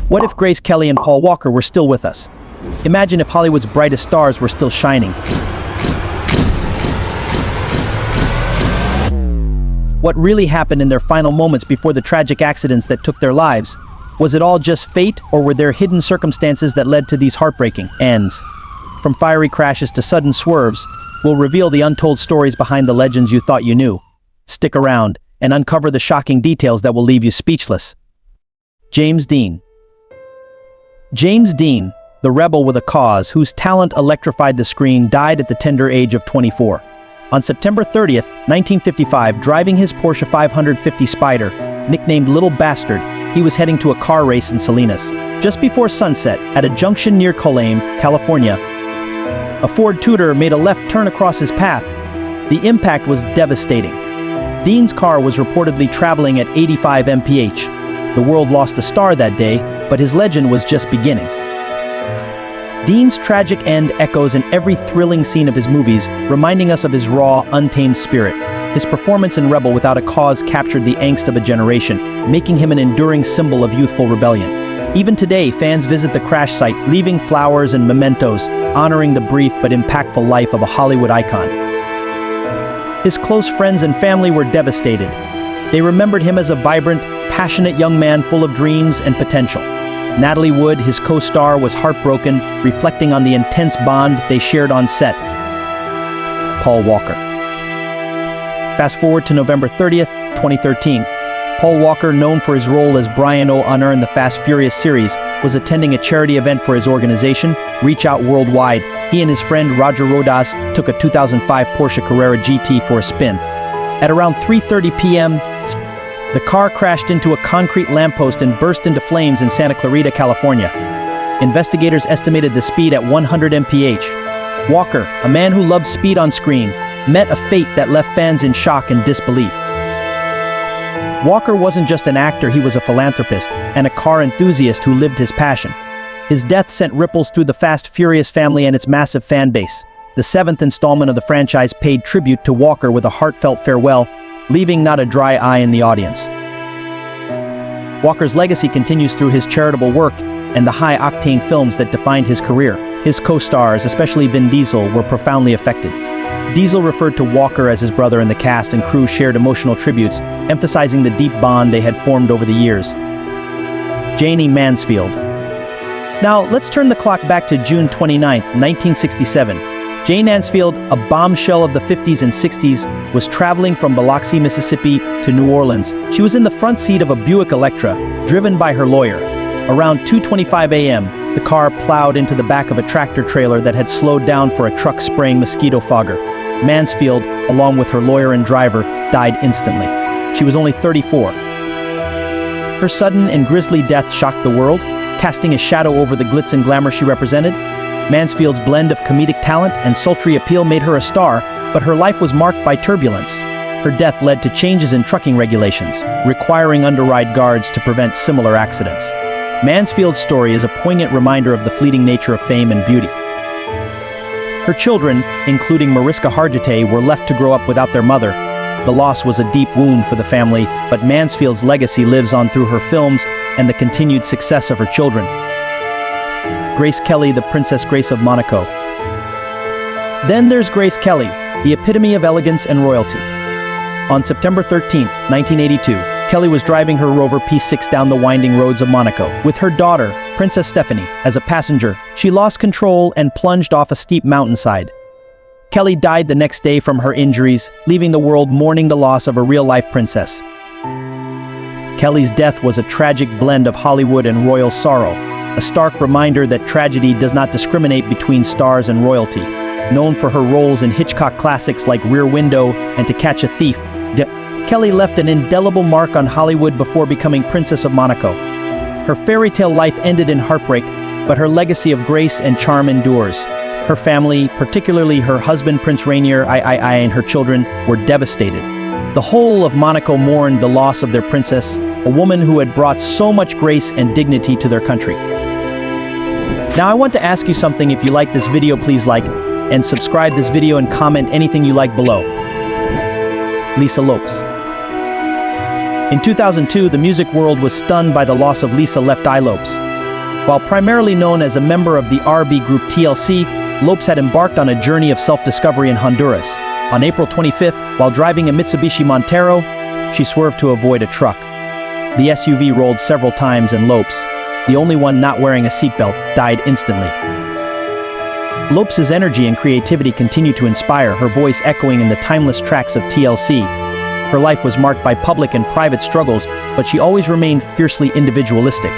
What if Grace Kelly and Paul Walker were still with us? Imagine if Hollywood's brightest stars were still shining. What really happened in their final moments before the tragic accidents that took their lives? Was it all just fate, or were there hidden circumstances that led to these heartbreaking ends? From fiery crashes to sudden swerves, we'll reveal the untold stories behind the legends you thought you knew. Stick around and uncover the shocking details that will leave you speechless. James Dean. James Dean, the rebel with a cause whose talent electrified the screen, died at the tender age of 24. On September 30th, 1955, driving his Porsche 550 Spider, nicknamed Little Bastard, he was heading to a car race in Salinas. Just before sunset, at a junction near Colame, California, a Ford Tudor made a left turn across his path. The impact was devastating. Dean's car was reportedly traveling at 85 mph. The world lost a star that day, but his legend was just beginning. Dean's tragic end echoes in every thrilling scene of his movies, reminding us of his raw, untamed spirit. His performance in Rebel Without a Cause captured the angst of a generation, making him an enduring symbol of youthful rebellion. Even today, fans visit the crash site, leaving flowers and mementos, honoring the brief but impactful life of a Hollywood icon. His close friends and family were devastated. They remembered him as a vibrant, passionate young man full of dreams and potential. Natalie Wood, his co-star, was heartbroken, reflecting on the intense bond they shared on set. Paul Walker. Fast forward to November 30th, 2013. Paul Walker, known for his role as Brian O'Connor in the Fast Furious series, was attending a charity event for his organization, Reach Out Worldwide. He and his friend Roger Rodas took a 2005 Porsche Carrera GT for a spin. At around 3:30 p.m., the car crashed into a concrete lamppost and burst into flames in Santa Clarita, California. Investigators estimated the speed at 100 mph. Walker, a man who loved speed on screen, met a fate that left fans in shock and disbelief. Walker wasn't just an actor, he was a philanthropist and a car enthusiast who lived his passion. His death sent ripples through the Fast Furious family and its massive fan base. The seventh installment of the franchise paid tribute to Walker with a heartfelt farewell, leaving not a dry eye in the audience. Walker's legacy continues through his charitable work and the high-octane films that defined his career. His co-stars, especially Vin Diesel, were profoundly affected. Diesel referred to Walker as his brother, and the cast and crew shared emotional tributes, emphasizing the deep bond they had formed over the years. Jayne Mansfield. Now, let's turn the clock back to June 29, 1967. Jayne Mansfield, a bombshell of the 50s and 60s, was traveling from Biloxi, Mississippi to New Orleans. She was in the front seat of a Buick Electra, driven by her lawyer. Around 2:25 a.m., the car plowed into the back of a tractor trailer that had slowed down for a truck spraying mosquito fogger. Mansfield, along with her lawyer and driver, died instantly. She was only 34. Her sudden and grisly death shocked the world, casting a shadow over the glitz and glamour she represented. Mansfield's blend of comedic talent and sultry appeal made her a star, but her life was marked by turbulence. Her death led to changes in trucking regulations, requiring underride guards to prevent similar accidents. Mansfield's story is a poignant reminder of the fleeting nature of fame and beauty. Her children, including Mariska Hargitay, were left to grow up without their mother. The loss was a deep wound for the family, but Mansfield's legacy lives on through her films and the continued success of her children. Grace Kelly, the Princess Grace of Monaco. Then there's Grace Kelly, the epitome of elegance and royalty. On September 13, 1982, Kelly was driving her Rover P6 down the winding roads of Monaco. With her daughter, Princess Stephanie, as a passenger, she lost control and plunged off a steep mountainside. Kelly died the next day from her injuries, leaving the world mourning the loss of a real-life princess. Kelly's death was a tragic blend of Hollywood and royal sorrow, a stark reminder that tragedy does not discriminate between stars and royalty. Known for her roles in Hitchcock classics like Rear Window and To Catch a Thief, Kelly left an indelible mark on Hollywood before becoming Princess of Monaco. Her fairy tale life ended in heartbreak, but her legacy of grace and charm endures. Her family, particularly her husband Prince Rainier and her children, were devastated. The whole of Monaco mourned the loss of their princess, a woman who had brought so much grace and dignity to their country. Now I want to ask you something. If you like this video, please like and subscribe this video and comment anything you like below. Lisa Lopes. In 2002, the music world was stunned by the loss of Lisa Left Eye Lopes. While primarily known as a member of the R&B group TLC, Lopes had embarked on a journey of self-discovery in Honduras. On April 25th, while driving a Mitsubishi Montero, she swerved to avoid a truck. The SUV rolled several times and Lopes, the only one not wearing a seatbelt, died instantly. Lopes' energy and creativity continue to inspire, her voice echoing in the timeless tracks of TLC. Her life was marked by public and private struggles, but she always remained fiercely individualistic.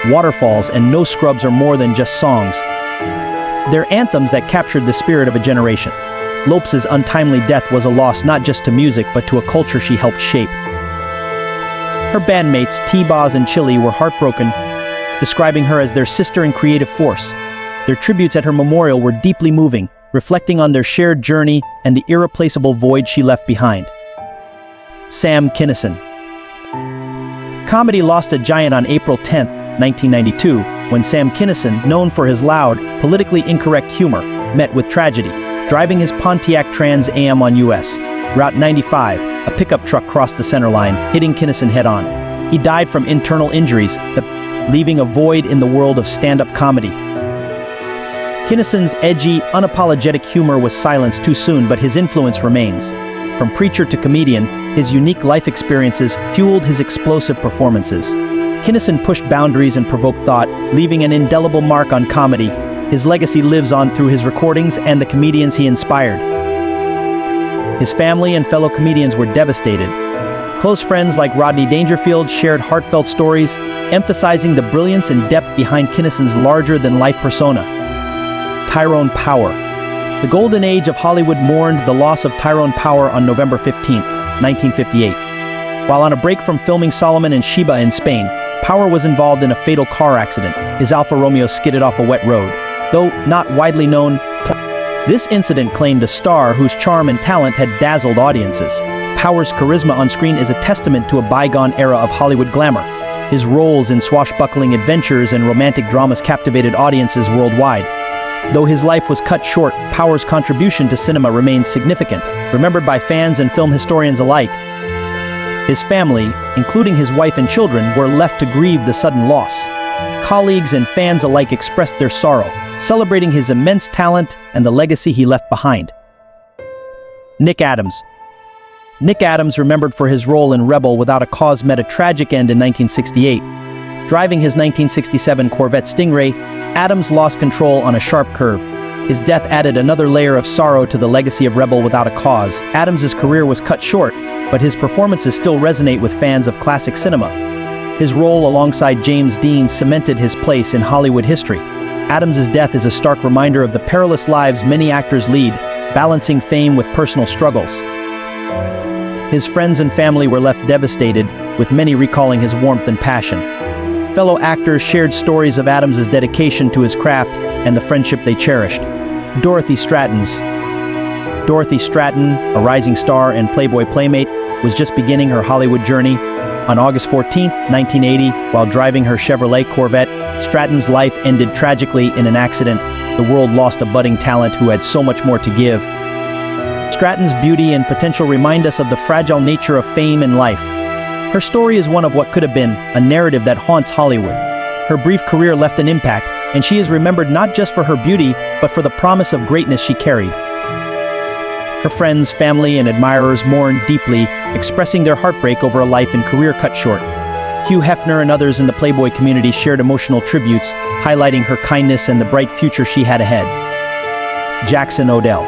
Waterfalls and No Scrubs are more than just songs. They're anthems that captured the spirit of a generation. Lopes' untimely death was a loss not just to music, but to a culture she helped shape. Her bandmates, T-Boz and Chili, were heartbroken, describing her as their sister and creative force. Their tributes at her memorial were deeply moving, reflecting on their shared journey and the irreplaceable void she left behind. Sam Kinison. Comedy lost a giant on April 10, 1992, when Sam Kinison, known for his loud, politically incorrect humor, met with tragedy. Driving his Pontiac Trans Am on US Route 95, a pickup truck crossed the center line, hitting Kinison head-on. He died from internal injuries, leaving a void in the world of stand-up comedy. Kinison's edgy, unapologetic humor was silenced too soon, but his influence remains. From preacher to comedian, his unique life experiences fueled his explosive performances. Kinison pushed boundaries and provoked thought, leaving an indelible mark on comedy. His legacy lives on through his recordings and the comedians he inspired. His family and fellow comedians were devastated. Close friends like Rodney Dangerfield shared heartfelt stories, emphasizing the brilliance and depth behind Kinison's larger-than-life persona. Tyrone Power. The golden age of Hollywood mourned the loss of Tyrone Power on November 15, 1958. While on a break from filming Solomon and Sheba in Spain, Power was involved in a fatal car accident. His Alfa Romeo skidded off a wet road. Though not widely known, this incident claimed a star whose charm and talent had dazzled audiences. Power's charisma on screen is a testament to a bygone era of Hollywood glamour. His roles in swashbuckling adventures and romantic dramas captivated audiences worldwide. Though his life was cut short, Power's contribution to cinema remains significant, remembered by fans and film historians alike. His family, including his wife and children, were left to grieve the sudden loss. Colleagues and fans alike expressed their sorrow, celebrating his immense talent and the legacy he left behind. Nick Adams. Nick Adams, remembered for his role in Rebel Without a Cause, met a tragic end in 1968. Driving his 1967 Corvette Stingray, Adams lost control on a sharp curve. His death added another layer of sorrow to the legacy of Rebel Without a Cause. Adams's career was cut short, but his performances still resonate with fans of classic cinema. His role alongside James Dean cemented his place in Hollywood history. Adams's death is a stark reminder of the perilous lives many actors lead, balancing fame with personal struggles. His friends and family were left devastated, with many recalling his warmth and passion. Fellow actors shared stories of Adams's dedication to his craft and the friendship they cherished. Dorothy Stratten, a rising star and Playboy playmate, was just beginning her Hollywood journey. On August 14, 1980, while driving her Chevrolet Corvette, Stratton's life ended tragically in an accident. The world lost a budding talent who had so much more to give. Stratton's beauty and potential remind us of the fragile nature of fame and life. Her story is one of what could have been, a narrative that haunts Hollywood. Her brief career left an impact, and she is remembered not just for her beauty, but for the promise of greatness she carried. Her friends, family, and admirers mourned deeply, expressing their heartbreak over a life and career cut short. Hugh Hefner and others in the Playboy community shared emotional tributes, highlighting her kindness and the bright future she had ahead. Jackson Odell.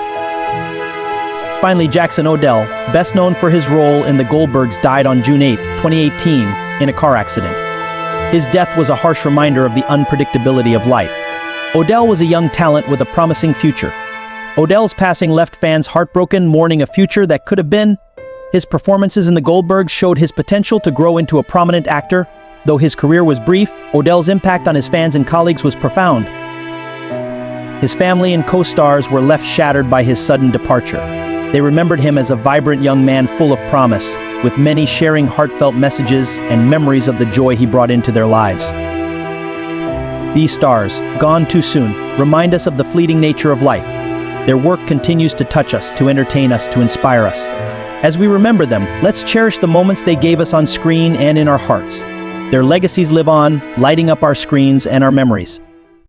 Finally, Jackson Odell, best known for his role in The Goldbergs, died on June 8, 2018, in a car accident. His death was a harsh reminder of the unpredictability of life. Odell was a young talent with a promising future. Odell's passing left fans heartbroken, mourning a future that could have been. His performances in The Goldbergs showed his potential to grow into a prominent actor. Though his career was brief, Odell's impact on his fans and colleagues was profound. His family and co-stars were left shattered by his sudden departure. They remembered him as a vibrant young man full of promise, with many sharing heartfelt messages and memories of the joy he brought into their lives. These stars, gone too soon, remind us of the fleeting nature of life. Their work continues to touch us, to entertain us, to inspire us. As we remember them, let's cherish the moments they gave us on screen and in our hearts. Their legacies live on, lighting up our screens and our memories.